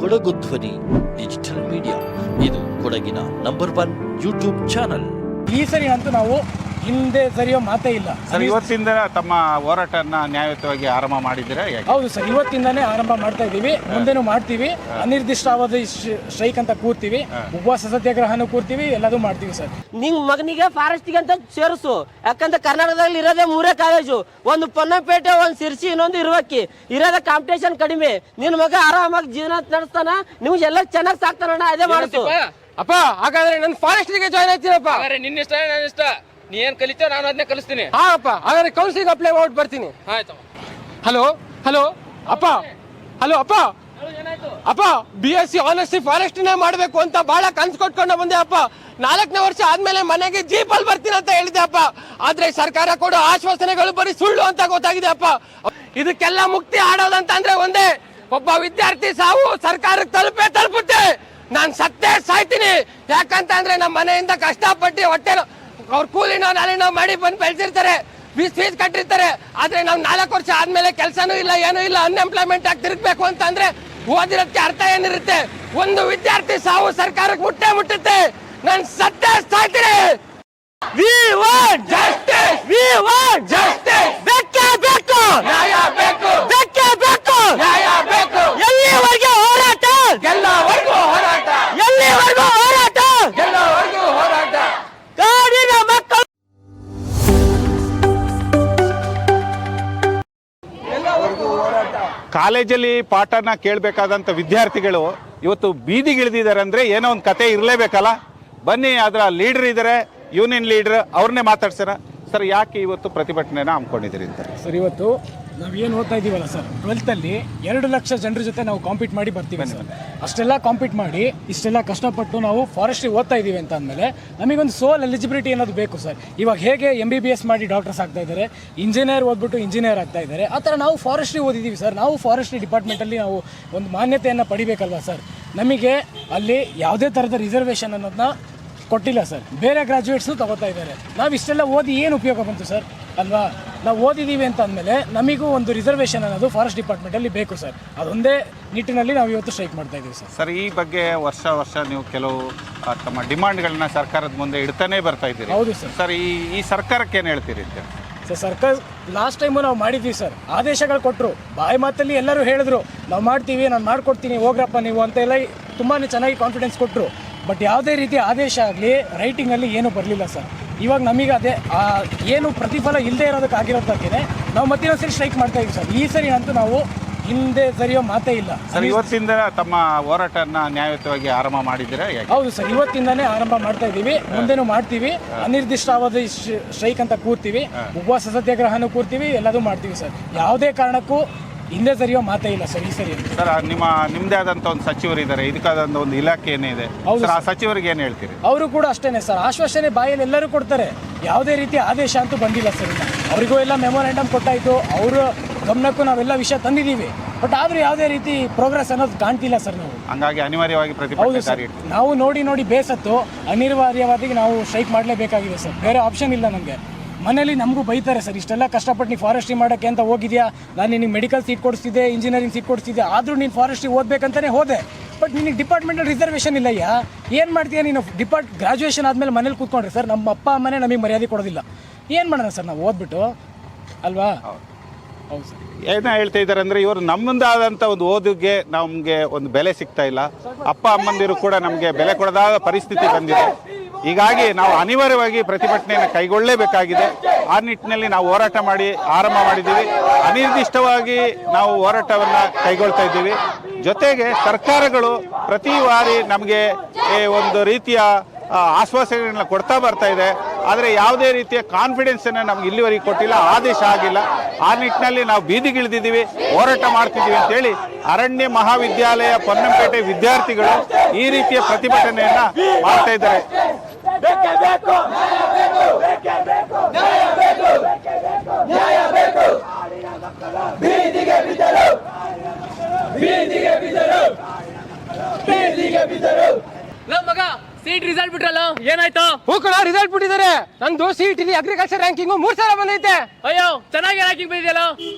ಕೊಡಗು ಧ್ವನಿ digital media. ಇದು ಕೊಡಗಿನ ನಂಬರ್ 1 ಯೂಟ್ಯೂಬ್ ಚಾನಲ್. ಈ ಸರಿ ಅಂತೂ ನಾವು ಹಿಂದೆ ಸರಿಯೋ ಮಾತೇ ಇಲ್ಲ ಸರ್. ಇವತ್ತಿಂದ ತಮ್ಮ ಹೋರಾಟನ ನ್ಯಾಯಯುತವಾಗಿ ಆರಂಭ ಮಾಡಿದ್ದೀರಾ? ಹೌದು ಸರ್, ಇವತ್ತಿಂದಾನೇ ಆರಂಭ ಮಾಡ್ತಾ ಇದ್ದೀವಿ, ಮುಂದೆನೂ ಮಾಡ್ತೀವಿ. ಅನಿರ್ದಿಷ್ಟಾವಧಿ ಸ್ಟ್ರೈಕ್ ಅಂತ ಕೂರ್ತೀವಿ, ಉಪವಾಸ ಸತ್ಯಾಗ್ರಹನೂ ಕೂರ್ತೀವಿ, ಎಲ್ಲದೂ ಮಾಡ್ತೀವಿ ಸರ್. ನಿಂಗ್ ಮಗನಿಗೆ ಫಾರೆಸ್ಟ್ಗೆ ಅಂತ ಸೇರಿಸು. ಯಾಕಂದ್ರೆ ಕರ್ನಾಟಕದಲ್ಲಿ ಇರೋದೇ 3 ಕಾಲೇಜು, ಒಂದು ಪೊನ್ನಂಪೇಟೆ, ಒಂದು ಸಿರ್ಸಿ, ಇನ್ನೊಂದು ಇರುವಕ್ಕಿ. ಇರೋದ ಕಾಂಪಿಟೇಷನ್ ಕಡಿಮೆ. ನಿನ್ ಮಗ ಆರಾಮಾಗಿ ಜೀವನ ನಡೆಸ್ತಾನ, ನಿಮ್ಗೆಲ್ಲ ಚೆನ್ನಾಗಿ ಸಾಕ್ತಾನ. ಅದೇ ಮಾಡಿಸು ಅಪ್ಪ. ಹಾಗಾದ್ರೆ ನನ್ನ ಫಾರೆಸ್ಟ್ಗೆ ಜಾಯ್ನ್ ಆಯ್ತೀನಪ್ಪ. ನಿನ್ನ ಇಷ್ಟ ನನ್ನ ಇಷ್ಟ. ನೀ ಏನ್ ಕಲಿತೋ ನಾನು ಅದನ್ನೇ ಕಲಿಸ್ತೀನಿ. ಹಾ ಅಪ್ಪ, ಹಾಗಾದ್ರೆ ಕೌನ್ಸಿಲಿಂಗ್ ಅಪ್ಲೈ ಮಾಡ್ಬಿಟ್ಟು ಬರ್ತೀನಿ. ಆಯ್ತು. ಹಲೋ ಹಲೋ ಅಪ್ಪ. ಹಲೋ ಅಪ್ಪ. ಅಪ್ಪ, BSc ಆನರ್ಸಿ ಫಾರೆಸ್ಟ್ನೇ ಮಾಡ್ಬೇಕು ಅಂತ ಬಹಳ ಕನ್ಸು ಕೊಟ್ಕೊಂಡು ಬಂದೆ ಅಪ್ಪ. 4ನೇ ವರ್ಷ ಆದ್ಮೇಲೆ ಮನೆಗೆ ಜೀಪಲ್ಲಿ ಬರ್ತೀನಿ ಅಂತ ಹೇಳಿದೆ ಅಪ್ಪ. ಆದ್ರೆ ಸರ್ಕಾರ ಕೊಡೋ ಆಶ್ವಾಸನೆಗಳು ಬರೀ ಸುಳ್ಳು ಅಂತ ಗೊತ್ತಾಗಿದೆ ಅಪ್ಪ. ಇದಕ್ಕೆಲ್ಲ ಮುಕ್ತಿ ಆಡೋದಂತಂದ್ರೆ ಒಂದೇ, ಒಬ್ಬ ವಿದ್ಯಾರ್ಥಿ ಸಾವು ಸರ್ಕಾರಕ್ಕೆ ತಲುಪುತ್ತೆ. ನಾನ್ ಸತ್ತೇ ಸಾಯ್ತೀನಿ. ಯಾಕಂತಂದ್ರೆ ನಮ್ಮ ಮನೆಯಿಂದ ಕಷ್ಟಪಟ್ಟು ಹೊಟ್ಟೆ ಅವ್ರ ಕೂಲಿನೋ ನಾಲಿನೋ ಮಾಡಿ ಬಂದು ಬೆಳೆಸಿರ್ತಾರೆ, ಫೀಸ್ ಕಟ್ಟಿರ್ತಾರೆ. ಆದ್ರೆ ನಾವು 4 ವರ್ಷ ಆದ್ಮೇಲೆ ಕೆಲಸನೂ ಇಲ್ಲ, ಏನೂ ಇಲ್ಲ, ಅನ್ಎಂಪ್ಲಾಯ್ಮೆಂಟ್ ಆಗಿ ತಿರುಗಬೇಕು ಅಂತಂದ್ರೆ ಓದಿರೋದಕ್ಕೆ ಅರ್ಥ ಏನಿರುತ್ತೆ? ಒಂದು ವಿದ್ಯಾರ್ಥಿ ಸಾವು ಸರ್ಕಾರಕ್ಕೆ ಮುಟ್ಟುತ್ತೆ. ನಾನು ಸತ್ತೇ ಸಾಯ್ತೀನಿ. We want justice. We want justice. ಬೇಕೇ ಬೇಕು, ನ್ಯಾಯ ಬೇಕು. ಬೇಕೇ ಬೇಕು, ನ್ಯಾಯ ಬೇಕು. ಎಲ್ಲಿವರೆಗೆ ಹೋರಾಟ? ಗೆಲ್ಲವರೆಗೂ ಹೋರಾಟ. ಎಲ್ಲಿವರೆಗೂ ಹೋರಾಟ? ಗೆಲ್ಲವರೆಗೂ ಹೋರಾಟ. ಕಾಡಿನ ಮಕ್ಕಳು ಕಾಲೇಜಲ್ಲಿ ಪಾಠನ ಕೇಳಬೇಕಾದಂಥ ವಿದ್ಯಾರ್ಥಿಗಳು ಇವತ್ತು ಬೀದಿಗಿಳಿದಿದ್ದಾರೆ ಅಂದ್ರೆ ಏನೋ ಒಂದು ಕತೆ ಇರಲೇಬೇಕಲ್ಲ. ಬನ್ನಿ, ಅದರ ಲೀಡರ್ ಇದ್ದಾರೆ, ಯೂನಿಯನ್ ಲೀಡರ್, ಅವ್ರನ್ನೇ ಮಾತಾಡ್ಸೋಣ. ಸರ್, ಯಾಕೆ ಇವತ್ತು ಪ್ರತಿಭಟನೆನ ಹಮ್ಮಿಕೊಂಡಿದ್ದೀರಿ ಅಂತ? ಸರ್, ಇವತ್ತು ನಾವೇನು ಓದ್ತಾ ಇದ್ದೀವಲ್ಲ ಸರ್, 12th 2 ಲಕ್ಷ ಜನರ ಜೊತೆ ನಾವು ಕಾಂಪೀಟ್ ಮಾಡಿ ಬರ್ತೀವಿ ಸರ್. ಅಷ್ಟೆಲ್ಲ ಕಾಂಪೀಟ್ ಮಾಡಿ ಇಷ್ಟೆಲ್ಲ ಕಷ್ಟಪಟ್ಟು ನಾವು ಫಾರೆಸ್ಟ್ರಿ ಓದ್ತಾ ಇದ್ದೀವಿ ಅಂತ ಅಂದಮೇಲೆ ನಮಗೊಂದು ಸೋಲ್ ಎಲಿಜಿಬಿಲಿಟಿ ಅನ್ನೋದು ಬೇಕು ಸರ್. ಇವಾಗ ಹೇಗೆ MBBS ಮಾಡಿ ಡಾಕ್ಟರ್ಸ್ ಆಗ್ತಾ ಇದ್ದಾರೆ, ಇಂಜಿನಿಯರ್ ಓದ್ಬಿಟ್ಟು ಇಂಜಿನಿಯರ್ ಆಗ್ತಾ ಇದ್ದಾರೆ, ಆ ಥರ ನಾವು ಫಾರೆಸ್ಟ್ರಿ ಓದಿದ್ದೀವಿ ಸರ್. ನಾವು ಫಾರೆಸ್ಟ್ರಿ ಡಿಪಾರ್ಟ್ಮೆಂಟಲ್ಲಿ ನಾವು ಒಂದು ಮಾನ್ಯತೆಯನ್ನು ಪಡಿಬೇಕಲ್ವ ಸರ್. ನಮಗೆ ಅಲ್ಲಿ ಯಾವುದೇ ಥರದ ರಿಸರ್ವೇಷನ್ ಅನ್ನೋದನ್ನ ಕೊಟ್ಟಿಲ್ಲ ಸರ್. ಬೇರೆ ಗ್ರಾಜ್ಯುಯೇಟ್ಸು ತಗೋತಾ ಇದ್ದಾರೆ. ನಾವು ಇಷ್ಟೆಲ್ಲ ಓದಿ ಏನು ಉಪಯೋಗ ಬಂತು ಸರ್ ಅಲ್ವಾ? ನಾವು ಓದಿದ್ದೀವಿ ಅಂತ ಅಂದಮೇಲೆ ನಮಗೂ ಒಂದು ರಿಸರ್ವೇಷನ್ ಅನ್ನೋದು ಫಾರೆಸ್ಟ್ ಡಿಪಾರ್ಟ್ಮೆಂಟಲ್ಲಿ ಬೇಕು ಸರ್. ಅದೊಂದೇ ನಿಟ್ಟಿನಲ್ಲಿ ನಾವು ಇವತ್ತು ಸ್ಟ್ರೈಕ್ ಮಾಡ್ತಾ ಇದ್ದೀವಿ ಸರ್. ಸರ್, ಈ ಬಗ್ಗೆ ವರ್ಷ ನೀವು ಕೆಲವು ತಮ್ಮ ಡಿಮಾಂಡ್ಗಳನ್ನ ಸರ್ಕಾರದ ಮುಂದೆ ಇಡ್ತಾನೆ ಬರ್ತಾ ಇದ್ದೀರಿ. ಹೌದು ಸರ್. ಸರ್, ಈ ಸರ್ಕಾರಕ್ಕೆ ಏನು ಹೇಳ್ತೀರಿ ಅಂತ? ಸರ್, ಸರ್ಕಾರ ಲಾಸ್ಟ್ ಟೈಮು ನಾವು ಮಾಡಿದ್ವಿ ಸರ್, ಆದೇಶಗಳು ಕೊಟ್ಟರು, ಬಾಯಿ ಮಾತಲ್ಲಿ ಎಲ್ಲರೂ ಹೇಳಿದ್ರು ನಾವು ಮಾಡ್ತೀವಿ, ನಾನು ಮಾಡ್ಕೊಡ್ತೀನಿ, ಹೋಗ್ರಪ್ಪ ನೀವು ಅಂತೆಲ್ಲ ತುಂಬಾ ಚೆನ್ನಾಗಿ ಕಾನ್ಫಿಡೆನ್ಸ್ ಕೊಟ್ಟರು. ಬಟ್ ಯಾವುದೇ ರೀತಿಯ ಆದೇಶ ಆಗಲಿ ರೈಟಿಂಗಲ್ಲಿ ಏನೂ ಬರಲಿಲ್ಲ ಸರ್. ಇವಾಗ ನಮಗೆ ಅದೇ ಏನು ಪ್ರತಿಫಲ ಇಲ್ಲದೆ ಇರೋದಕ್ಕಾಗಿರೋದಕ್ಕೆ ನಾವು ಮತ್ತಿನ್ನೊಂದ್ಸರಿ ಸ್ಟ್ರೈಕ್ ಮಾಡ್ತಾ ಇದ್ದೀವಿ ಸರ್. ಈ ಸರಿ ಅಂತೂ ನಾವು ಹಿಂದೆ ಸರಿಯೋ ಮಾತೇ ಇಲ್ಲ ಸರ್. ಇವತ್ತಿಂದ ತಮ್ಮ ಹೋರಾಟನ ನ್ಯಾಯಯುತವಾಗಿ ಆರಂಭ ಮಾಡಿದ್ದೀರಾ? ಹೌದು ಸರ್, ಇವತ್ತಿಂದಾನೇ ಆರಂಭ ಮಾಡ್ತಾ ಇದ್ದೀವಿ, ಮುಂದೆನೂ ಮಾಡ್ತೀವಿ. ಅನಿರ್ದಿಷ್ಟಾವಧಿ ಸ್ಟ್ರೈಕ್ ಅಂತ ಕೂರ್ತೀವಿ, ಉಪವಾಸ ಸತ್ಯಾಗ್ರಹನೂ ಕೂರ್ತೀವಿ, ಎಲ್ಲದೂ ಮಾಡ್ತೀವಿ ಸರ್. ಯಾವುದೇ ಕಾರಣಕ್ಕೂ ಹಿಂದೆ ಸರಿಯೋ ಮಾತೇ ಇಲ್ಲ ಸರ್. ಈ ಸರಿ ಸರ್, ನಿಮ್ಮದೇ ಆದಂಥ ಒಂದು ಸಚಿವರು ಇದ್ದಾರೆ, ಇದಕ್ಕಾದಂಥ ಒಂದು ಇಲಾಖೆ ಏನಿದೆ, ಆ ಸಚಿವರಿಗೆ ಏನು ಹೇಳ್ತೀರಿ? ಅವರು ಕೂಡ ಅಷ್ಟೇನೆ ಸರ್, ಆಶ್ವಾಸನೆ ಬಾಯಲ್ಲಿ ಎಲ್ಲರೂ ಕೊಡ್ತಾರೆ, ಯಾವುದೇ ರೀತಿಯ ಆದೇಶ ಅಂತೂ ಬಂದಿಲ್ಲ ಸರ್. ಅವರಿಗೂ ಎಲ್ಲ ಮೆಮೊರಾಂಡಮ್ ಕೊಟ್ಟಾಯಿತು, ಅವರ ಗಮನಕ್ಕೂ ನಾವೆಲ್ಲ ವಿಷಯ ತಂದಿದ್ದೀವಿ. ಬಟ್ ಆದರೂ ಯಾವುದೇ ರೀತಿ ಪ್ರೋಗ್ರೆಸ್ ಅನ್ನೋದು ಕಾಣ್ತಿಲ್ಲ ಸರ್. ನಾವು ಹಂಗಾಗಿ ಅನಿವಾರ್ಯವಾಗಿ ಪ್ರತಿಭಟನೆ ನಾವು ನೋಡಿ ಬೇಸತ್ತು ಅನಿವಾರ್ಯವಾಗಿ ನಾವು ಸ್ಟ್ರೈಕ್ ಮಾಡಲೇಬೇಕಾಗಿದೆ ಸರ್. ಬೇರೆ ಆಪ್ಷನ್ ಇಲ್ಲ ನಮಗೆ. ಮನೇಲಿ ನಮಗೂ ಬೈತಾರೆ ಸರ್, ಇಷ್ಟೆಲ್ಲ ಕಷ್ಟಪಟ್ಟು ನೀನು ಫಾರೆಸ್ಟ್ರಿ ಮಾಡೋಕ್ಕೆ ಅಂತ ಹೋಗಿದ್ಯಾ, ನಾನು ನಿನಗೆ ಮೆಡಿಕಲ್ ಸೀಟ್ ಕೊಡಿಸ್ತಿದ್ದೆ, ಇಂಜಿನಿಯರಿಂಗ್ ಸೀಟ್ ಕೊಡಿಸ್ತಿದ್ದೆ, ಆದರೂ ನೀನು ಫಾರೆಸ್ಟ್ರಿ ಓದಬೇಕಂತಲೇ ಹೋದೆ. ಬಟ್ ನಿನಗೆ ಡಿಪಾರ್ಟ್ಮೆಂಟಲ್ಲಿ ರಿಸರ್ವೇಷನ್ ಇಲ್ಲಯ್ಯ, ಏನು ಮಾಡ್ತೀಯ ನೀನು? ಗ್ರಾಜುಯೇಷನ್ ಆದಮೇಲೆ ಮನೇಲಿ ಕೂತ್ಕೊಂಡ್ರೆ ಸರ್ ನಮ್ಮ ಅಪ್ಪ ಅಮ್ಮನೇ ನಮಗೆ ಮರ್ಯಾದೆ ಕೊಡೋದಿಲ್ಲ. ಏನು ಮಾಡೋಣ ಸರ್ ನಾವು ಓದ್ಬಿಟ್ಟು ಅಲ್ವಾ? ಹೌದು ಸರ್. ಏನೋ ಹೇಳ್ತಾ ಇದ್ದಾರೆ ಅಂದರೆ, ಇವರು ನಮ್ಮದಾದಂಥ ಒಂದು ಓದಿಗೆ ನಮಗೆ ಒಂದು ಬೆಲೆ ಸಿಗ್ತಾ ಇಲ್ಲ. ಅಪ್ಪ ಅಮ್ಮಂದಿರು ಕೂಡ ನಮಗೆ ಬೆಲೆ ಕೊಡದಾದ ಪರಿಸ್ಥಿತಿ ಬಂದಿದೆ. ಹೀಗಾಗಿ ನಾವು ಅನಿವಾರ್ಯವಾಗಿ ಪ್ರತಿಭಟನೆಯನ್ನು ಕೈಗೊಳ್ಳಲೇಬೇಕಾಗಿದೆ. ಆ ನಿಟ್ಟಿನಲ್ಲಿ ನಾವು ಹೋರಾಟ ಆರಂಭ ಮಾಡಿದ್ದೀವಿ. ಅನಿರ್ದಿಷ್ಟವಾಗಿ ನಾವು ಹೋರಾಟವನ್ನು ಕೈಗೊಳ್ತಾ ಇದ್ದೀವಿ. ಜೊತೆಗೆ ಸರ್ಕಾರಗಳು ಪ್ರತಿ ಬಾರಿ ನಮಗೆ ಒಂದು ರೀತಿಯ ಆಶ್ವಾಸನೆಗಳನ್ನ ಕೊಡ್ತಾ ಬರ್ತಾ ಇದೆ. ಆದರೆ ಯಾವುದೇ ರೀತಿಯ ಕಾನ್ಫಿಡೆನ್ಸನ್ನು ನಮ್ಗೆ ಇಲ್ಲಿವರೆಗೆ ಕೊಟ್ಟಿಲ್ಲ, ಆದೇಶ ಆಗಿಲ್ಲ. ಆ ನಿಟ್ಟಿನಲ್ಲಿ ನಾವು ಬೀದಿಗಿಳಿದಿದ್ದೀವಿ, ಹೋರಾಟ ಮಾಡ್ತಿದ್ದೀವಿ ಅಂತೇಳಿ ಅರಣ್ಯ ಮಹಾವಿದ್ಯಾಲಯ ಪೊನ್ನಂಪೇಟೆ ವಿದ್ಯಾರ್ಥಿಗಳು ಈ ರೀತಿಯ ಪ್ರತಿಭಟನೆಯನ್ನು ಮಾಡ್ತಾ ಇದ್ದಾರೆ. ಮಗ ಸೀಟ್ ರಿಸಲ್ಟ್ ಬಿಟ್ರಲ್ಲ, ಏನಾಯ್ತು? ಹೂ ಕೂಡ ರಿಸಲ್ಟ್ ಬಿಟ್ಟಿದ್ದಾರೆ. ನಂದು CET ಅಗ್ರಿಕಲ್ಚರ್ ರ್ಯಾಂಕಿಂಗ್ 3 ಸಲ ಬಂದೈತೆ. ಅಯ್ಯೋ, ಚೆನ್ನಾಗಿ ರ್ಯಾಂಕಿಂಗ್ ಬಂದಿದೆಯಲ್ಲ.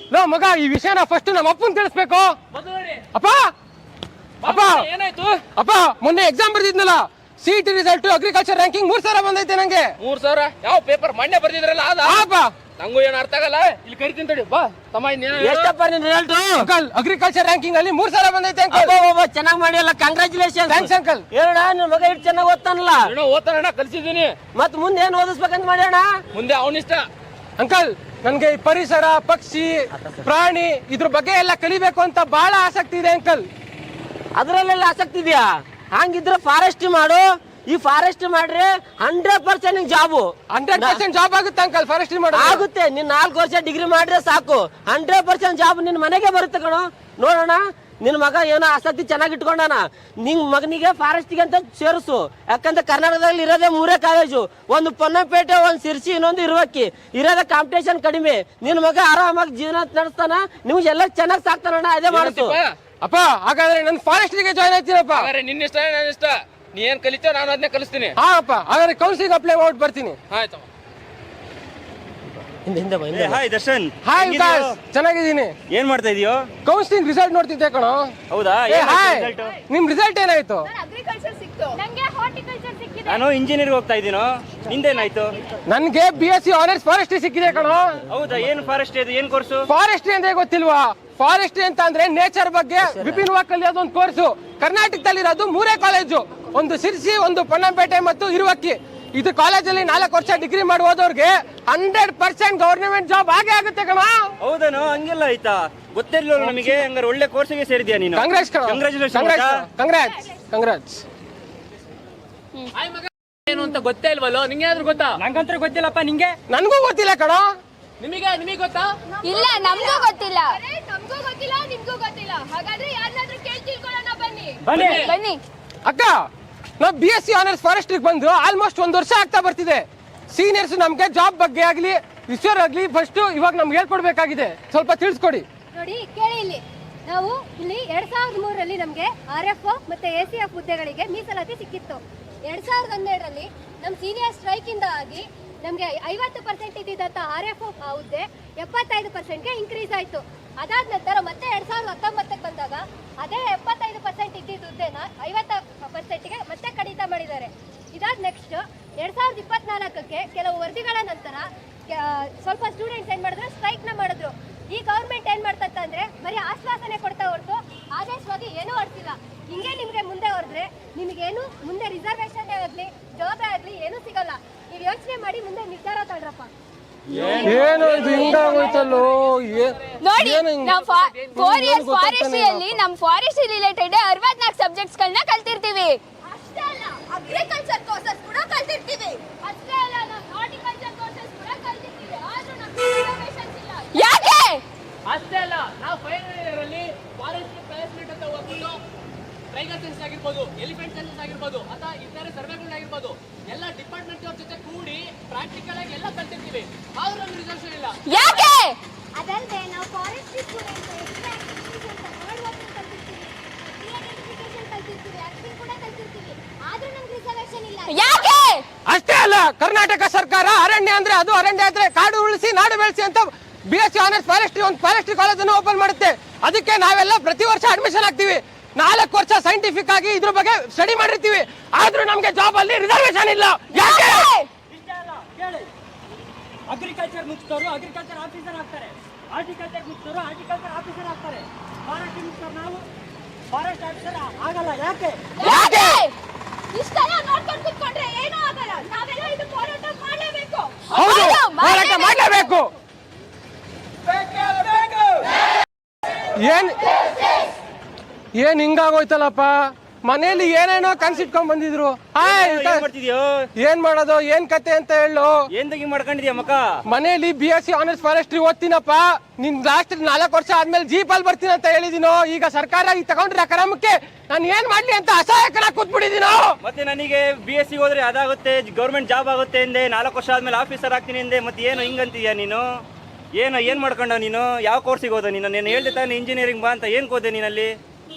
ಮಗ, ಈ ವಿಷಯನ ಫಸ್ಟ್ ನಮ್ಮ ಅಪ್ಪನ್ ತಿಳಿಸ್ಬೇಕು. ಅಪ್ಪ ಅಪ್ಪ ಏನಾಯ್ತು? ಅಪ್ಪ ಮೊನ್ನೆ ಎಕ್ಸಾಮ್ ಬರ್ದಿದ್ನಲ್ಲ, ಸಿಟಿ ರಿಸಲ್ಟ್ ಅಗ್ರಿಕಲ್ಚರ್ ರ್ಯಾಂಕಿಂಗ್ 3,000 ಬಂದೈತೆ ನಂಗೆ. 3,000 ಯಾವ ಪೇಪರ್ ಮೊನ್ನೆ ಬರ್ದಿದ್ರಲ್ಲ ಅದ? ಅಪ್ಪ ನಂಗೂ ಏನ್ ಅರ್ಥ ಆಗಲ್ಲ. ಇಲ್ಲಿ ಕರಿತೀನಿ ತಡಿ ಬಾ ತಮ್ಮ. ಎಷ್ಟಪ್ಪ ನಿನ್ ರಿಸಲ್ಟ್? ಅಂಕಲ್ ಅಗ್ರಿಕಲ್ಚರ್ ರ್ಯಾಂಕಿಂಗ್ ಅಲ್ಲಿ 3,000 ಬಂದೈತೆ ಅಂಕಲ್. ಚೆನ್ನಾಗಿ ಮಾಡಿಯಲ್ಲ, ಕಂಗ್ರಾಚುಲೇಷನ್. Thanks uncle. ಹೇಳ ನಿನ್ ಮಗ ಇಟ್ಟು ಚೆನ್ನಾಗಿ ಓದ್ತಾನಲ್ಲ, ಓದ್ತಾನ ಕಲ್ಸಿದೀನಿ. ಮತ್ ಮುಂದೆ ಏನ್ ಓದಿಸ್ಬೇಕಂತ ಮಾಡ್ಯಾಣ? ಮುಂದೆ ಅವನಿಷ್ಟ. ಅಂಕಲ್ ನನ್ಗೆ ಈ ಪರಿಸರ, ಪಕ್ಷಿ, ಪ್ರಾಣಿ ಇದ್ರ ಬಗ್ಗೆ ಎಲ್ಲ ಕಲಿಬೇಕು ಅಂತ ಬಹಳ ಆಸಕ್ತಿ ಇದೆ ಅಂಕಲ್. ಅದ್ರಲ್ಲೆಲ್ಲ ಆಸಕ್ತಿ ಇದೆಯಾ? ಹಂಗಿದ್ರೆ ಫಾರೆಸ್ಟ್ ಮಾಡು. ಈ ಫಾರೆಸ್ಟ್ ಮಾಡ್ರೆ 100% ಜಾಬು. 100% ಜಾಬ್ ಆಗುತ್ತೆ ಅಂಕಲ್ ಫಾರೆಸ್ಟ್ರಿ ಮಾಡೋದು. ಆಗುತ್ತೆ. ನೀನ್ 4 ವರ್ಷ ಡಿಗ್ರಿ ಮಾಡ್ರೆ ಸಾಕು, 100% ಜಾಬ್ ನಿನ್ ಮನೆಗೆ ಬರುತ್ತೆ ಕಣೋ. ನೋಡೋಣ, ನಿನ್ ಮಗ ಏನೋ ಆಸಕ್ತಿ ಚೆನ್ನಾಗಿ ಇಟ್ಕೊಂಡಾನ. ನಿನ್ ಮಗನಿಗೆ ಫಾರೆಸ್ಟ್ಗೆ ಅಂತ ಸೇರಿಸು. ಯಾಕಂದ್ರೆ ಕರ್ನಾಟಕದಲ್ಲಿ ಇರೋದೇ 3 ಕಾಲೇಜು, ಒಂದು ಪೊನ್ನಂಪೇಟೆ, ಒಂದು ಸಿರ್ಸಿ, ಇನ್ನೊಂದು ಇರುವಕ್ಕಿ. ಇರೋದ ಕಾಂಪಿಟೇಷನ್ ಕಡಿಮೆ. ನಿನ್ ಮಗ ಆರಾಮಾಗಿ ಜೀವನ ನಡೆಸ್ತಾನ, ನಿಮ್ಗೆ ಎಲ್ಲ ಚೆನ್ನಾಗಿ ಸಾಕ್ತಾನಣ್ಣ. ಅದೇ ಮಾಡಿಸು. ಅಪ್ಪ ಹಾಗಾದ್ರೆ ನಾನು ಫಾರೆಸ್ಟ್ರಿಗೆ ಜಾಯ್ನ್ ಆಯ್ತೀನಪ್ಪ. ನಿನ್ನ ಇಷ್ಟ ನನ್ನ ಇಷ್ಟ. ನೀ ಏನ್ ಕಲಿತೋ ನಾನು ಅದನ್ನೇ ಕಲಿಸ್ತೀನಿ. ಹಾ ಅಪ್ಪ, ಹಾಗಾದ್ರೆ ಕೌನ್ಸಿಲಿಂಗ್ ಅಪ್ಲೈ ಮಾಡ್ಬಿಟ್ಟು ಬರ್ತೀನಿ. ಆಯ್ತಮ್ಮ. ಹಾಯ್ ದರ್ಶನ್. ಹಾಯ್ ವಿಕಾಸ್, ಚೆನ್ನಾಗಿದ್ದೀನಿ. ಏನ್ ಮಾಡ್ತಾ ಇದೀಯೋ? ಕೌನ್ಸಿಲಿಂಗ್ ರಿಸಲ್ಟ್ ನೋಡ್ತಿದ್ದೆ ಕಣೋ. ಹೌದಾ? ಹಾಯ್, ನಿಮ್ ರಿಸಲ್ಟ್ ಏನಾಯ್ತು? ಅಗ್ರಿಕಲ್ಚರ್ ಸಿಕ್ತು, ನಂಗೆ ಹಾರ್ಟಿಕಲ್ಚರ್ ಸಿಕ್ಕಿದೆ. ನಾನು ಇಂಜಿನಿಯರ್ ಹೋಗ್ತಾ ಇದ್ದೀನೋ. ನಿಂದೇನಾಯ್ತು? ನನ್ಗೆ BSc ಆನರ್ಸ್ ಫಾರೆಸ್ಟ್ರಿ ಸಿಕ್ಕಿದೆ ಕಣೋ. ಹೌದಾ? ಏನು ಫಾರೆಸ್ಟ್ ಇದು? ಏನ್ ಕೋರ್ಸು? ಫಾರೆಸ್ಟ್ರಿ ಅಂದ್ರೆ ಗೊತ್ತಿಲ್ವಾ? ಫಾರೆಸ್ಟ್ರಿ ಅಂತ ಅಂದ್ರೆ ನೇಚರ್ ಬಗ್ಗೆ ವಿಭಿನ್ನವಾಗಿ ಕಲಿಯೋದು ಒಂದು ಕೋರ್ಸು. ಕರ್ನಾಟಕದಲ್ಲಿ ಇರೋದು 3 ಕಾಲೇಜು, ಒಂದು ಸಿರ್ಸಿ, ಒಂದು ಪೊನ್ನಂಪೇಟೆ ಮತ್ತು ಇರುವಕ್ಕಿ. ಇದು ಕಾಲೇಜಲ್ಲಿ 4 ವರ್ಷ ಡಿಗ್ರಿ ಮಾಡಿ ಹೋದವ್ರಿಗೆ 100% ಗವರ್ನಮೆಂಟ್ ಜಾಬ್ ಆಗೇ ಆಗುತ್ತೆ ಕಣ. ಹೌದನೋ? ಹಂಗೆಲ್ಲ ಆಯ್ತಾ? ಗೊತ್ತಿರ್ಲಿಲ್ಲ ನಮಗೆ. ಹಂಗಾರೆ ಒಳ್ಳೆ ಕೋರ್ಸಿಗೆ ಸೇರಿದ್ಯಾ ನೀನು. ಕಂಗ್ರಾಟ್ಸ್ ಕಣ. ಕಂಗ್ರಾಚುಲೇಷನ್. ಏನು ಅಂತ ಗೊತ್ತೇ ಇಲ್ವಲ್ಲೋ? ನಿಂಗೆ ಆದ್ರೂ ಗೊತ್ತಾ? ನಂಗಂತೂ ಗೊತ್ತಿಲ್ಲಪ್ಪ. ನಿಂಗೆ? ನನ್ಗೂ ಗೊತ್ತಿಲ್ಲ ಕಣ. ನಿಮಗೆ ಗೊತ್ತಾ? ಇಲ್ಲ, ನಮಗೂ ಗೊತ್ತಿಲ್ಲ. ನಮಗೂ ಗೊತ್ತಿಲ್ಲ, ನಿಮ್ಗೂ ಗೊತ್ತಿಲ್ಲ. ಹಾಗಾದ್ರೆ ಯಾರನ್ನಾದ್ರೂ ಕೇಳಿ ತಿಳ್ಕೊಳ್ಳೋಣ. ಬನ್ನಿ. ಅಕ್ಕ, ನಾವು BSc ಆನರ್ಸ್ ಫಾರೆಸ್ಟ್ರಿಗೆ ಬಂದು ಆಲ್ಮೋಸ್ಟ್ 1 ವರ್ಷ ಆಗ್ತಾ ಬರ್ತಿದೆ. ಸೀನಿಯರ್ಸ್ ನಮ್ಗೆ ಜಾಬ್ ಬಗ್ಗೆ ಆಗ್ಲಿ, ವಿಷಯ ಆಗ್ಲಿ ಫಸ್ಟ್ ಇವಾಗ ನಮ್ಗೆ ಹೇಳ್ಕೊಡ್ಬೇಕಾಗಿದೆ. ಸ್ವಲ್ಪ ತಿಳಿಸ್ಕೊಡಿ. ನೋಡಿ, ಕೇಳಿ ಇಲ್ಲಿ. ನಾವು ಇಲ್ಲಿ 2003ರಲ್ಲಿ ನಮಗೆ RF ಮತ್ತೆ ACF ಹುದ್ದೆಗಳಿಗೆ ಮೀಸಲಾತಿ ಸಿಕ್ಕಿತ್ತು. 2012ರಲ್ಲಿ ನಮ್ಮ ಸೀನಿಯರ್ ಸ್ಟ್ರೈಕ್ ಇಂದ ಆಗಿ ನಮಗೆ 50% ಇದ್ದಿದ್ದಂತ RF ಹುದ್ದೆ 75%ಗೆ ಇನ್ಕ್ರೀಸ್ ಆಯ್ತು. ಅದಾದ ನಂತರ ಮತ್ತೆ 2019ಕ್ಕೆ ಬಂದಾಗ ಅದೇ 75% ಇದ್ದಿದ್ದ ಹುದ್ದೆನ 50%ಗೆ ಮತ್ತೆ ಕಡಿತ ಮಾಡಿದ್ದಾರೆ. ಇದಾದ ನೆಕ್ಸ್ಟ್ 2024ಕ್ಕೆ ಕೆಲವು ವರದಿಗಳ ನಂತರ ಸ್ವಲ್ಪ ಸ್ಟೂಡೆಂಟ್ಸ್ ಏನ್ ಮಾಡಿದ್ರು, ಸ್ಟ್ರೈಕ್ ನ ಮಾಡಿದ್ರು. ಈ ಗವರ್ಮೆಂಟ್ ಏನ್ ಮಾಡ್ತಂತ ಅಂದ್ರೆ ಬರೀ ಆಶ್ವಾಸನೆ ಕೊಡ್ತಾ ಹೊರತು ಆದೇಶವಾಗಿ ಏನೂ ಹೊರಟಿಲ್ಲ. ಹಿಂಗೆ ನಿಮ್ಗೆ ಮುಂದೆ ಹೊರದ್ರೆ ನಿಮ್ಗೇನು ಮುಂದೆ ರಿಸರ್ವೇಶನ್ ಆಗ್ಲಿ, ಜಾಬ್ ಆಗ್ಲಿ ಏನೂ ಸಿಗಲ್ಲ. ನೀವು ಯೋಚನೆ ಮಾಡಿ ಮುಂದೆ ನಿರ್ಧಾರ ತಗೊಳ್ರಪ್ಪ. ಏನು ಇದು ಹಿಂಗಾಗೋಯ್ತಲ್ಲೋ? ನೋಡಿ, ನಾವು 4 ಇಯರ್ಸ್ ಫಾರೆಸ್ಟ್ರಿಯಲ್ಲಿ ನಮ್ಮ ಫಾರೆಸ್ಟ್ ರಿಲೇಟೆಡ್ 64 ಸಬ್ಜೆಕ್ಟ್ಸ್ ಗಳನ್ನ ಕಲ್ತಿರ್ತೀವಿ. ಅಷ್ಟೇ ಅಲ್ಲ, ಅಗ್ರಿಕಲ್ಚರ್ ಕೋರ್ಸಸ್ ಕೂಡ ಕಲ್ತಿರ್ತೀವಿ. ಅಷ್ಟೇ ಅಲ್ಲ, ನಾವು ಹಾರ್ಟಿಕಲ್ಚರ್ ಕೋರ್ಸಸ್ ಕೂಡ ಕಲ್ತಿರ್ತೀವಿ. ಆದ್ರೂ ನಮಗೆ ರಿಸರ್ವೇಶನ್ಸ್ ಇಲ್ಲ. ಯಾಕೆ? ಅಷ್ಟೇ ಅಲ್ಲ, ನಾವು ಫೈನಲ್ ಇಯರ್ ಅಲ್ಲಿ ಫಾರೆಸ್ಟ್ ಪ್ಲೇಸ್ಮೆಂಟ್ ಅಂತ ಹೋಗ್ಬಿಟ್ಟು ಟೈಗರ್ ಸೆನ್ಸ್ ಆಗಿರ್ಬೋದು, ಎಲಿಫೆಂಟ್ ಸೆನ್ಸ್ ಆಗಿರ್ಬೋದು, ಅಥವಾ ಇತರೆ ಸರ್ವೆಗಳಾಗಿರ್ಬೋದು, ಎಲ್ಲ ಡಿಪಾರ್ಟ್ಮೆಂಟ್ ಅವ್ರ ಜೊತೆ ಕೂಡಿ ಪ್ರಾಕ್ಟಿಕಲ್ ಆಗಿ ಎಲ್ಲ ಕಲ್ತಿರ್ತೀವಿ. ಆದ್ರೂ ನಮ್ಗೆ ರಿಸರ್ವೇಶನ್ ಇಲ್ಲ. ಯಾಕೆ? ಅದಲ್ಲದೆ ನಾವು ಫಾರೆಸ್ಟ್ರಿ ಸ್ಟೂಡೆಂಟ್ಸ್ ಎಕ್ಸ್ಟ್ರಾ ಆಕ್ಟಿವಿಟೀಸ್ ಅಂತ ಹಾರ್ಡ್ ವರ್ಕ್ ಕಲ್ತಿರ್ತೀವಿ, ಐಡೆಂಟಿಫಿಕೇಶನ್ ಕಲ್ತಿರ್ತೀವಿ, ಆಕ್ಟಿಂಗ್ ಕೂಡ ಕಲ್ತಿರ್ತೀವಿ. ಆದ್ರೂ ನಮ್ಗೆ ರಿಸರ್ವೇಶನ್ ಇಲ್ಲ. ಯಾಕೆ? ಅಷ್ಟೇ ಅಲ್ಲ, ಕರ್ನಾಟಕ ಸರ್ಕಾರ ಅರಣ್ಯ ಅಂದ್ರೆ ಅದು, ಅರಣ್ಯ ಆದ್ರೆ ಕಾಡು ಉಳಿಸಿ ನಾಡು ಬೆಳೆಸಿ ಅಂತ BSc ಆನರ್ಸ್ ಫಾರೆಸ್ಟ್ರಿ ಒಂದು ಫಾರೆಸ್ಟ್ರಿ ಕಾಲೇಜನ್ನು ಓಪನ್ ಮಾಡುತ್ತೆ. ಅದಕ್ಕೆ ನಾವೆಲ್ಲ ಪ್ರತಿ ವರ್ಷ ಅಡ್ಮಿಷನ್ ಆಗ್ತೀವಿ. 4 ವರ್ಷ ಸೈಂಟಿಫಿಕ್ ಆಗಿ ಇದ್ರ ಬಗ್ಗೆ ಸ್ಟಡಿ ಮಾಡಿರ್ತೀವಿ. ಆದ್ರೂ ನಮ್ಗೆ ಜಾಬ್ ಅಲ್ಲಿ ರಿಸರ್ವೇಶನ್ ಇಲ್ಲ. ಯಾಕೆ? ಅಗ್ರಿಕಲ್ಚರ್ ಮುಗಿಸೋರು ಅಗ್ರಿಕಲ್ಚರ್ ಆಫೀಸರ್ ಆಗ್ತಾರೆ, ಹಾರ್ಟಿಕಲ್ಚರ್ ಮುಗಿಸೋರು ಹಾರ್ಟಿಕಲ್ಚರ್ ಆಫೀಸರ್ ಆಗ್ತಾರೆ, ಫಾರೆಸ್ಟ್ ಮುಗಿಸೋರು ನಾವು ಫಾರೆಸ್ಟ್ ಆಫೀಸರ್ ಆಗಲ್ಲ. ಯಾಕೆ? ಇಷ್ಟೆಲ್ಲ ನೋಡ್ಕೊಂಡು ಕೂತ್ಕೊಂಡ್ರೆ ಏನೂ ಆಗಲ್ಲ. ನಾವೆಲ್ಲ ಇದು ಹೋರಾಟ ಮಾಡಲೇಬೇಕು. ಹೌದು, ಹೋರಾಟ ಮಾಡಲೇಬೇಕು. ಏನ್ ಹಿಂಗಾಗೋಯ್ತಲ್ಲಪ್ಪ? ಮನೇಲಿ ಏನೇನೋ ಕನ್ಸಿಟ್ಕೊಂಡ್ ಬಂದಿದ್ರು. ಏನ್ ಮಾಡೋದು, ಏನ್ ಕತೆ ಅಂತ ಹೇಳು. ಏನ್ ತೆಗಿ ಮಾಡ್ಕೊಂಡಿದ್ಯಾ ಮಕ್ಕ? ಮನೇಲಿ BSc ಆನರ್ಸ್ ಫಾರೆಸ್ಟ್ರಿ ಓದ್ತೀನಪ್ಪ. ನಿನ್ ಲಾಸ್ಟ್ 4 ವರ್ಷ ಆದ್ಮೇಲೆ ಜೀಪಲ್ಲಿ ಬರ್ತೀನಿ ಅಂತ ಹೇಳಿದಿನೋ. ಈಗ ಸರ್ಕಾರ ಈಗ ತಗೊಂಡ್ರೆ ಕ್ರಮಕ್ಕೆ ನಾನು ಏನ್ ಮಾಡ್ಲಿ ಅಂತ ಅಸಹಾಯಕನಾಗಿ ಕೂತ್ಬಿಟ್ಟಿದ್ದೀನೋ. ಮತ್ತೆ ನನಗೆ BSc ಹೋದ್ರೆ ಅದಾಗುತ್ತೆ, ಗೌರ್ಮೆಂಟ್ ಜಾಬ್ ಆಗುತ್ತೆ ಎಂದೆ. 4 ವರ್ಷ ಆದ್ಮೇಲೆ ಆಫೀಸರ್ ಆಗ್ತೀನಿ ಎಂದೆ. ಮತ್ತೆ ಏನು ಹಿಂಗಂತೀಯ ನೀನು? ಏನ್ ಮಾಡ್ಕೊಂಡ ನೀನು? ಯಾವ ಕೋರ್ಸಿಗೆ ಹೋದ ನೀನು? ನಾನು ಹೇಳ್ದೆ ತಾನೆ ಇಂಜಿನಿಯರಿಂಗ್ ಬಾ ಅಂತ. ಏನ್ ಕೋದೆ ನೀನಲ್ಲಿ?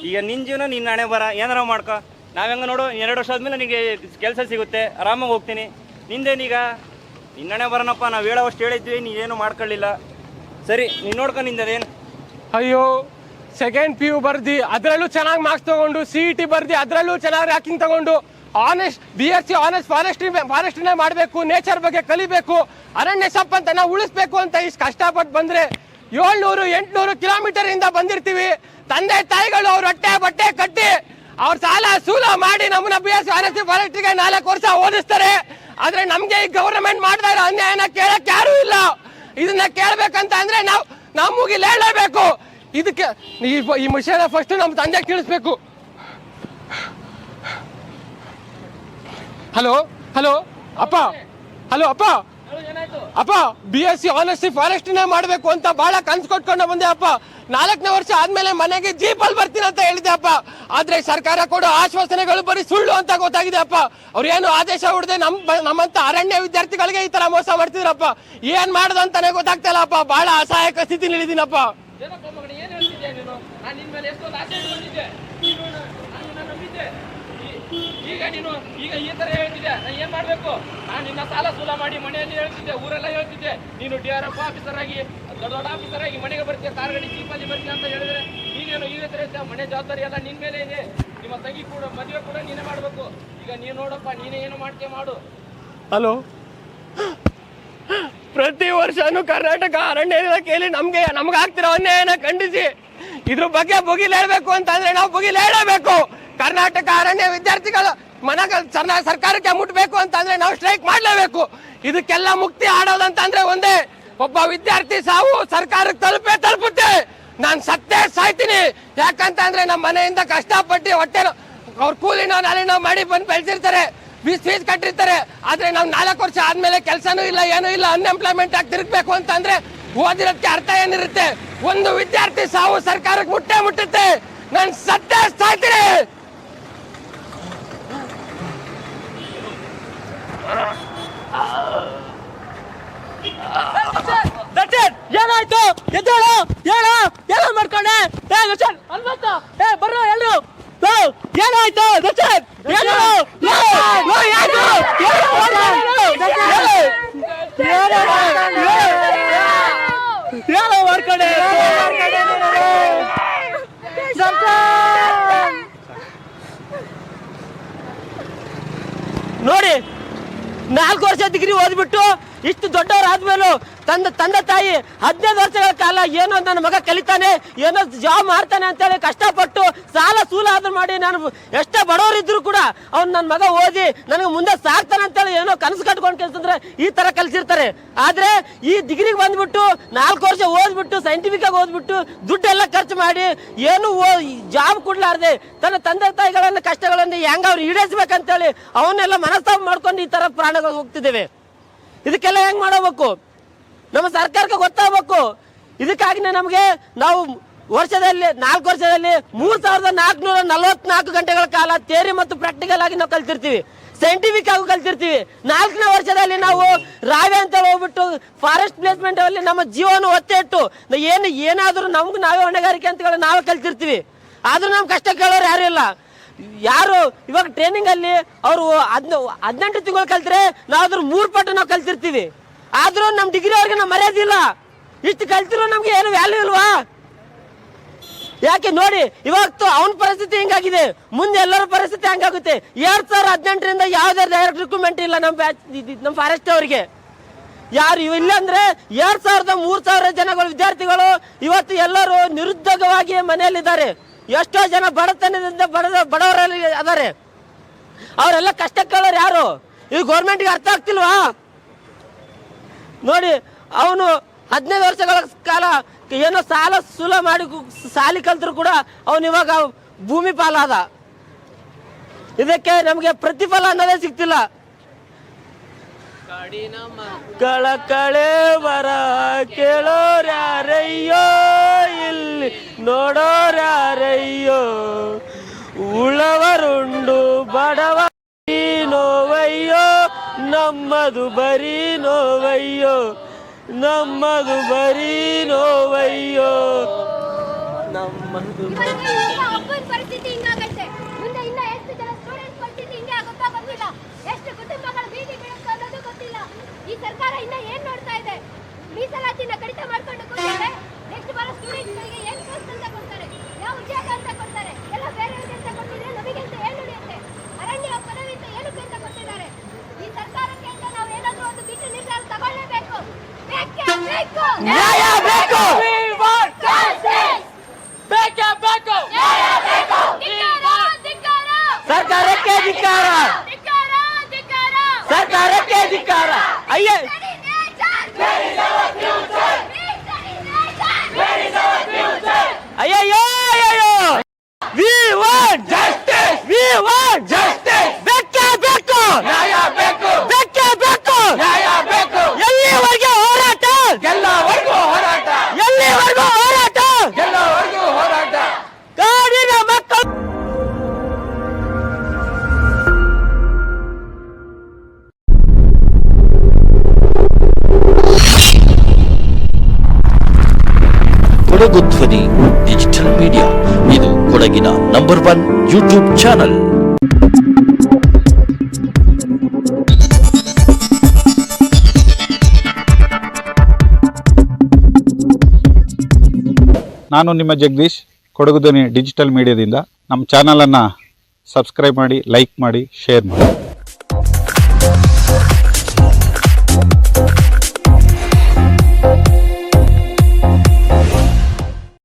ಈಗ ನಿನ್ನ ಜೀವನ ನಿನ್ನ ಹಣೆ ಬರ, ಏನಾರ ಮಾಡ್ಕೊ. ನಾವೆಂಗ ನೋಡು, 2 ವರ್ಷ ಆದ್ಮೇಲೆ ನನಗೆ ಕೆಲಸ ಸಿಗುತ್ತೆ, ಆರಾಮಾಗಿ ಹೋಗ್ತೀನಿ. ನಿಂದೇನೀಗ? ನಿನ್ನ ಹಣೆ ಬರನಪ್ಪ. ನಾವು ಹೇಳೋವಷ್ಟು ಹೇಳಿದ್ವಿ, ನೀನೇನು ಮಾಡ್ಕೊಳ್ಳಿಲ್ಲ. ಸರಿ, ನೀನು ನೋಡ್ಕೊಂಡು ನಿಂದೇನು? ಅಯ್ಯೋ, ಸೆಕೆಂಡ್ PU ಬರ್ದಿ ಅದರಲ್ಲೂ ಚೆನ್ನಾಗಿ ಮಾರ್ಕ್ಸ್ ತಗೊಂಡು CET ಬರ್ದಿ ಅದರಲ್ಲೂ ಚೆನ್ನಾಗಿ ರ್ಯಾಂಕಿಂಗ್ ತಗೊಂಡು ಆನೆಸ್ಟ್ BSc ಆನೆಸ್ಟ್ ಫಾರೆಸ್ಟ್ರಿನೇ ಮಾಡಬೇಕು, ನೇಚರ್ ಬಗ್ಗೆ ಕಲಿಬೇಕು, ಅರಣ್ಯ ಸಂಪತ್ತನ್ನ ಉಳಿಸ್ಬೇಕು ಅಂತ ಇಷ್ಟು ಕಷ್ಟಪಟ್ಟು ಬಂದ್ರೆ 700-800 ಕಿಲೋಮೀಟರ್ ಇಂದ ಬಂದಿರ್ತೀವಿ. ತಂದೆ ತಾಯಿಗಳು ಅವ್ರ ಹೊಟ್ಟೆ ಬಟ್ಟೆ ಕಟ್ಟಿ ಅವ್ರ ಸಾಲ ಸೂಲ ಮಾಡಿ ನಮ್ಮನ್ನ BSc ಆನೆಸ್ಟ್ ಫಾರೆಸ್ಟ್ರಿಗೆ 4 ವರ್ಷ ಓದಿಸ್ತಾರೆ. ಆದ್ರೆ ನಮ್ಗೆ ಈ ಗವರ್ನಮೆಂಟ್ ಮಾಡ್ತಾ ಇರೋ ಅನ್ಯಾಯನ ಕೇಳಕ್ ಯಾರು ಇಲ್ಲ. ಇದನ್ನ ಕೇಳ್ಬೇಕಂತ ಅಂದ್ರೆ ನಾವು ಮುಗಿಲ್ ಹೇಳಲೇಬೇಕು. ಇದಕ್ಕೆ ಈ ವಿಷಯನ ಫಸ್ಟ್ ನಮ್ಮ ತಂದೆ ತಿಳಿಸ್ಬೇಕು. ಹಲೋ ಅಪ್ಪ, ಅಪ್ಪ BSc ಆನೆಸ್ಟ್ ಫಾರೆಸ್ಟ್ನೇ ಮಾಡಬೇಕು ಅಂತ ಬಹಳ ಕನ್ಸು ಕೊಟ್ಕೊಂಡು ಬಂದೆ ಅಪ್ಪ. 4ನೇ ವರ್ಷ ಆದ್ಮೇಲೆ ಮನೆಗೆ ಜೀಪಲ್ಲಿ ಬರ್ತೀನಿ ಅಂತ ಹೇಳಿದೆ ಅಪ್ಪ. ಆದ್ರೆ ಸರ್ಕಾರ ಕೊಡೋ ಆಶ್ವಾಸನೆಗಳು ಬರೀ ಸುಳ್ಳು ಅಂತ ಗೊತ್ತಾಗಿದೆ ಅಪ್ಪ. ಅವ್ರು ಏನು ಆದೇಶ ಹೊಡೆದೆ ನಮ್ಮಂತ ಅರಣ್ಯ ವಿದ್ಯಾರ್ಥಿಗಳಿಗೆ ಈ ತರ ಮೋಸ ಮಾಡ್ತಿದ್ರಪ್ಪ. ಏನ್ ಮಾಡೋದು ಅಂತಾನೆ ಗೊತ್ತಾಗ್ತಾ ಇಲ್ಲ ಅಪ್ಪ. ಬಹಳ ಅಸಹಾಯಕ ಸ್ಥಿತಿ ನಿಲ್ಲಿದ್ದೀನಪ್ಪ. ಏನಪ್ಪ ಮಗನೇ, ಏನ್ ಹೇಳ್ತಿದ್ಯಾ ನೀನು? ನಾನು ನಿನ್ ಮೇಲೆ ಎಷ್ಟೊಂದು ಆಸೆ ಇಟ್ಕೊಂಡಿದ್ದೆ, ನಾನು ನಂಬಿದ್ದೆ. ಈಗ ನೀನು ಈ ತರ ಹೇಳ್ತಿದ್ಯಾ, ನಾನು ಏನ್ ಮಾಡ್ಬೇಕು? ನಾನು ನಿನ್ನ ಸಾಲ ಸೂಲ ಮಾಡಿ ಮನೆಯಲ್ಲಿ ಹೇಳ್ತಿದ್ದೆ, ಊರೆಲ್ಲ ಹೇಳ್ತಿದ್ದೆ. ನೀನು DRF ಆಫೀಸರ್ ಆಗಿ ದೊಡ್ಡ ಆಫೀಸರ್ ಆಗಿ ಮನೆಗೆ ಬರ್ತೀಯ, ಕಾರ್ ಗಾಡಿ ಜೀಪಲ್ಲಿ ಬರ್ತೀಯ ಅಂತ ಹೇಳಿದ್ರೆ ನೀನೇನು ಈ ತರ ಮನೆ ಜವಾಬ್ದಾರಿ ಎಲ್ಲ ನಿನ್ ಮೇಲೆ ಇದೆ. ನಿಮ್ಮ ತಂಗಿ ಕೂಡ ಮದುವೆ ಕೂಡ ನೀನೇ ಮಾಡ್ಬೇಕು. ಈಗ ನೀನು ನೋಡಪ್ಪ, ನೀನೇ ಏನು ಮಾಡ್ತೀಯ ಮಾಡು. ಹಲೋ, ಪ್ರತಿ ವರ್ಷನೂ ಕರ್ನಾಟಕ ಅರಣ್ಯ ಇಲಾಖೆಯಲ್ಲಿ ನಮ್ಗೆ ಆಗ್ತಿರೋ ಅನ್ಯಾಯನ ಖಂಡಿಸಿ ಇದ್ರ ಬಗ್ಗೆ ಬುಗಿಲ್ ಹೇಳ್ಬೇಕು ಅಂತಂದ್ರೆ ನಾವು ಬುಗಿಲ್ ಹೇಳಬೇಕು. ಕರ್ನಾಟಕ ಅರಣ್ಯ ವಿದ್ಯಾರ್ಥಿಗಳು ಸರ್ಕಾರಕ್ಕೆ ಮುಟ್ಬೇಕು ಅಂತಂದ್ರೆ ನಾವು ಸ್ಟ್ರೈಕ್ ಮಾಡ್ಲೇಬೇಕು. ಇದಕ್ಕೆಲ್ಲ ಮುಕ್ತಿ ಆಡೋದಂತಂದ್ರೆ ಒಂದೇ, ಒಬ್ಬ ವಿದ್ಯಾರ್ಥಿ ಸಾವು ಸರ್ಕಾರಕ್ಕೆ ತಲುಪುತ್ತೆ. ನಾನು ಸತ್ತೇ ಸಾಯ್ತೀನಿ. ಯಾಕಂತಂದ್ರೆ ನಮ್ಮ ಮನೆಯಿಂದ ಕಷ್ಟಪಟ್ಟು ಹೊಟ್ಟೆ ಅವ್ರ ಕೂಲಿನೋ ನಾಲಿನೋ ಮಾಡಿ ಬಂದು ಬೆಳೆಸಿರ್ತಾರೆ, ಫೀಸ್ ಕಟ್ಟಿರ್ತಾರೆ. ಆದ್ರೆ ನಾವು 4 ವರ್ಷ ಆದ್ಮೇಲೆ ಕೆಲಸನೂ ಇಲ್ಲ, ಏನೂ ಇಲ್ಲ, ಅನ್ಎಂಪ್ಲಾಯ್ಮೆಂಟ್ ಆಗಿ ತಿರುಗಬೇಕು ಅಂತಂದ್ರೆ ಓದಿರೋದಕ್ಕೆ ಅರ್ಥ ಏನಿರುತ್ತೆ? ಒಂದು ವಿದ್ಯಾರ್ಥಿ ಸಾವು ಸರ್ಕಾರಕ್ಕೆ ಮುಟ್ಟುತ್ತೆ. ನಾನು ಸತ್ತೇ ಸಾಯ್ತೀನಿ. ಏನಾಯ್ತು? ಏನೋ ಮಾಡ್ಕೊಂಡೆ? ಬರ್ರೋ ಎಲ್ರು. ಏನಾಯ್ತು? ಏನೋ ಮಾಡ್ಕೊಂಡೆ? ನೋಡಿ, 4 ವರ್ಷ ಡಿಗ್ರಿ ಓದ್ಬಿಟ್ಟು ಇಷ್ಟು ದೊಡ್ಡವರಾದ್ಮೇಲೂ ತಂದೆ ತಾಯಿ 15 ವರ್ಷಗಳ ಕಾಲ ಏನೋ ನನ್ನ ಮಗ ಕಲಿತಾನೆ, ಏನೋ ಜಾಬ್ ಮಾಡ್ತಾನೆ ಅಂತೇಳಿ ಕಷ್ಟಪಟ್ಟು ಸಾಲ ಸೂಲ ಆದ್ರೂ ಮಾಡಿ, ನಾನು ಎಷ್ಟೇ ಬಡವರಿದ್ರು ಕೂಡ ಅವ್ನು ನನ್ನ ಮಗ ಓದಿ ನನಗೆ ಮುಂದೆ ಸಾಕ್ತಾನೆ ಅಂತೇಳಿ ಏನೋ ಕನಸು ಕಟ್ಕೊಂಡು ಕಲ್ಸಿದ್ರೆ ಈ ತರ ಕಲ್ಸಿರ್ತಾರೆ. ಆದ್ರೆ ಈ ಡಿಗ್ರಿಗೆ ಬಂದ್ಬಿಟ್ಟು 4 ವರ್ಷ ಓದ್ಬಿಟ್ಟು ಸೈಂಟಿಫಿಕ್ ಆಗಿ ಓದ್ಬಿಟ್ಟು ದುಡ್ಡೆಲ್ಲ ಖರ್ಚು ಮಾಡಿ ಏನು ಜಾಬ್ ಕೊಡ್ಲಾರ್ದೆ ತನ್ನ ತಂದೆ ತಾಯಿಗಳನ್ನ ಕಷ್ಟಗಳನ್ನ ಹೆಂಗ ಅವ್ರು ಈಡೇರಿಸ್ಬೇಕಂತೇಳಿ ಅವನ್ನೆಲ್ಲ ಮನಸ್ತಾಪ ಮಾಡ್ಕೊಂಡು ಈ ತರ ಪ್ರಾಣಗಳು ಹೋಗ್ತಿದ್ದೇವೆ. ಇದಕ್ಕೆಲ್ಲ ಹೆಂಗ್ ಮಾಡಬೇಕು? ನಮ್ಮ ಸರ್ಕಾರಕ್ಕೆ ಗೊತ್ತಾಗಬೇಕು. ಇದಕ್ಕಾಗಿನೇ ನಮಗೆ ನಾವು 4 ವರ್ಷದಲ್ಲಿ 3444 ಗಂಟೆಗಳ ಕಾಲ ಥಿಯರಿ ಮತ್ತು ಪ್ರಾಕ್ಟಿಕಲ್ ಆಗಿ ನಾವು ಕಲ್ತಿರ್ತೀವಿ, ಸೈಂಟಿಫಿಕ್ ಆಗಿ ಕಲ್ತಿರ್ತೀವಿ. 4ನೇ ವರ್ಷದಲ್ಲಿ ನಾವು ರಾವೆ ಅಂತ ಹೋಗ್ಬಿಟ್ಟು ಫಾರೆಸ್ಟ್ ಪ್ಲೇಸ್ಮೆಂಟ್ ಅಲ್ಲಿ ನಮ್ಮ ಜೀವನ ಒತ್ತೆ ಇಟ್ಟು ಏನಾದ್ರೂ ನಮ್ಗೆ ನಾವೇ ಹೊಣೆಗಾರಿಕೆ ಅಂತ ನಾವೇ ಕಲ್ತಿರ್ತೀವಿ. ಆದ್ರೂ ನಮ್ ಕಷ್ಟ ಕೇಳೋರು ಯಾರು ಇಲ್ಲ. ಯಾರು ಇವಾಗ ಟ್ರೈನಿಂಗ್ ಅಲ್ಲಿ ಅವರು 18 ತಿಂಗಳು ಕಲ್ತ್ರೆ ನಾವು ಅದ್ರ 3 ಪಟ್ಟು ನಾವು ಕಲ್ತಿರ್ತೀವಿ. ಆದ್ರೂ ನಮ್ ಡಿಗ್ರಿ ಅವ್ರಿಗೆ ನಾವು ಮರ್ಯಾದಿಲ್ಲ. ಇಷ್ಟು ಕಲ್ತಿರೋ ನಮ್ಗೆ ಏನು ವ್ಯಾಲ್ಯೂ ಇಲ್ವಾ? ಯಾಕೆ ನೋಡಿ, ಇವತ್ತು ಅವನ ಪರಿಸ್ಥಿತಿ ಹಿಂಗಾಗಿದೆ, ಮುಂದೆ ಎಲ್ಲರ ಪರಿಸ್ಥಿತಿ ಹಂಗಾಗುತ್ತೆ. 2018ರಿಂದ ಯಾವುದೇ ಡೈರೆಕ್ಟ್ ರಿಕ್ರೂಟ್ಮೆಂಟ್ ಇಲ್ಲ ನಮ್ಮ ಫಾರೆಸ್ಟ್ ಅವರಿಗೆ. ಯಾರು ಇಲ್ಲ ಅಂದ್ರೆ 2000-3000 ಜನಗಳು ವಿದ್ಯಾರ್ಥಿಗಳು ಇವತ್ತು ಎಲ್ಲರೂ ನಿರುದ್ಯೋಗವಾಗಿ ಮನೆಯಲ್ಲಿದ್ದಾರೆ. ಎಷ್ಟೋ ಜನ ಬಡತನದಿಂದ ಬಡವರಲ್ಲಿ ಅದಾರೆ. ಅವರೆಲ್ಲ ಕಷ್ಟ ಕೇಳೋರು ಯಾರು? ಇದು ಗೌರ್ಮೆಂಟ್ಗೆ ಅರ್ಥ ಆಗ್ತಿಲ್ವಾ? ನೋಡಿ, ಅವನು 15 ವರ್ಷಗಳ ಕಾಲ ಏನೋ ಸಾಲ ಸೂಲ ಮಾಡಿ ಸಾಲಿ ಕಲ್ತರು ಕೂಡ ಅವನು ಇವಾಗ ಭೂಮಿ ಪಾಲಾದ. ಇದಕ್ಕೆ ನಮಗೆ ಪ್ರತಿಫಲ ಅನ್ನೋದೇ ಸಿಗ್ತಿಲ್ಲ. ಕಳೆ ಬರ ಕೇಳೋರ್ಯಾರಯ್ಯೋ, ಇಲ್ಲಿ ನೋಡೋರ್ಯಾರಯ್ಯೋ, ಉಳವರುಂಡು ಬಡವ ನೋವಯ್ಯೋ, ನಮ್ಮದು ಬರೀ ನೋವಯ್ಯೋ, ನಮ್ಮದು ಬರೀ ನೋವಯ್ಯೋ, ನಮ್ಮದು. ಒಬ್ಬನ ಪರಿಸ್ಥಿತಿ ಹಿಂಗಾಗೈತೆ, ಮುಂದೆ ಇನ್ನ ಎಷ್ಟು ಜನ ಸ್ಟೂಡೆಂಟ್ಸ್ ಪರಿಸ್ಥಿತಿ ಹಿಂಗೆ ಆಗುತ್ತಾ ಗೊತ್ತಿಲ್ಲ, ಎಷ್ಟು ಕುಟುಂಬಗಳು ಬೀದಿ ಬೀಳುತ್ತೆ ಅನ್ನೋದು ಗೊತ್ತಿಲ್ಲ. ಈ ಸರ್ಕಾರ ಇನ್ನ ಏನ್ ನೋಡ್ತಾ ಇದೆ? ಮೀಸಲಾತಿನ ಕಡಿತ ಮಾಡ್ಕೊಂಡು ಕೂತ್ರೆ ನೆಕ್ಸ್ಟ್ ಬರೋ ಸ್ಟೂಡೆಂಟ್ಸ್ಗಳಿಗೆ ಏನ್ ಕೋರ್ಸ್ ಅಂತ ಕೊಡ್ತಾರೆ? ನ್ಯಾಯ ಬೇಕು. ಬೇಕೇ ಬೇಕು. ಸರ್ಕಾರಕ್ಕೆ ಧಿಕ್ಕಾರ. ಸರ್ಕಾರಕ್ಕೆ ಧಿಕ್ಕಾರ. ಅಯ್ಯೇ ಅಯ್ಯಯ್ಯೋ ಅಯ್ಯಯ್ಯೋ. We want justice. We want justice. ಬೇಕೇ ಬೇಕು. ನ್ಯಾಯ ಬೇಕು. ಬೇಕೇ ಬೇಕು. ನ್ಯಾಯ ಬೇಕು. ಎಲ್ಲಿವರೆಗೆ ಹೋರಾಟ? ಎಲ್ಲವರೆಗೂ ಹೋರಾಟ. ಎಲ್ಲಿವರೆಗೂ ಹೋರಾಟ? ಎಲ್ಲವರೆಗೂ ಹೋರಾಟ. ಕಾಡಿನ ಮಕ್ಕಳು. ಕೊಡಗು ಧ್ವನಿ ಡಿಜಿಟಲ್ ಮೀಡಿಯಾ, ಇದು ಕೊಡಗಿನ ನಂಬರ್ 1 ಯೂಟ್ಯೂಬ್ ಚಾನಲ್. ನಾನು ನಿಮ್ಮ ಜಗದೀಶ್, ಕೊಡಗು ಧ್ವನಿ ಡಿಜಿಟಲ್ ಮೀಡಿಯಾದಿಂದ. ನಮ್ಮ ಚಾನಲನ್ನು ಸಬ್ಸ್ಕ್ರೈಬ್ ಮಾಡಿ, ಲೈಕ್ ಮಾಡಿ, ಶೇರ್ ಮಾಡಿ.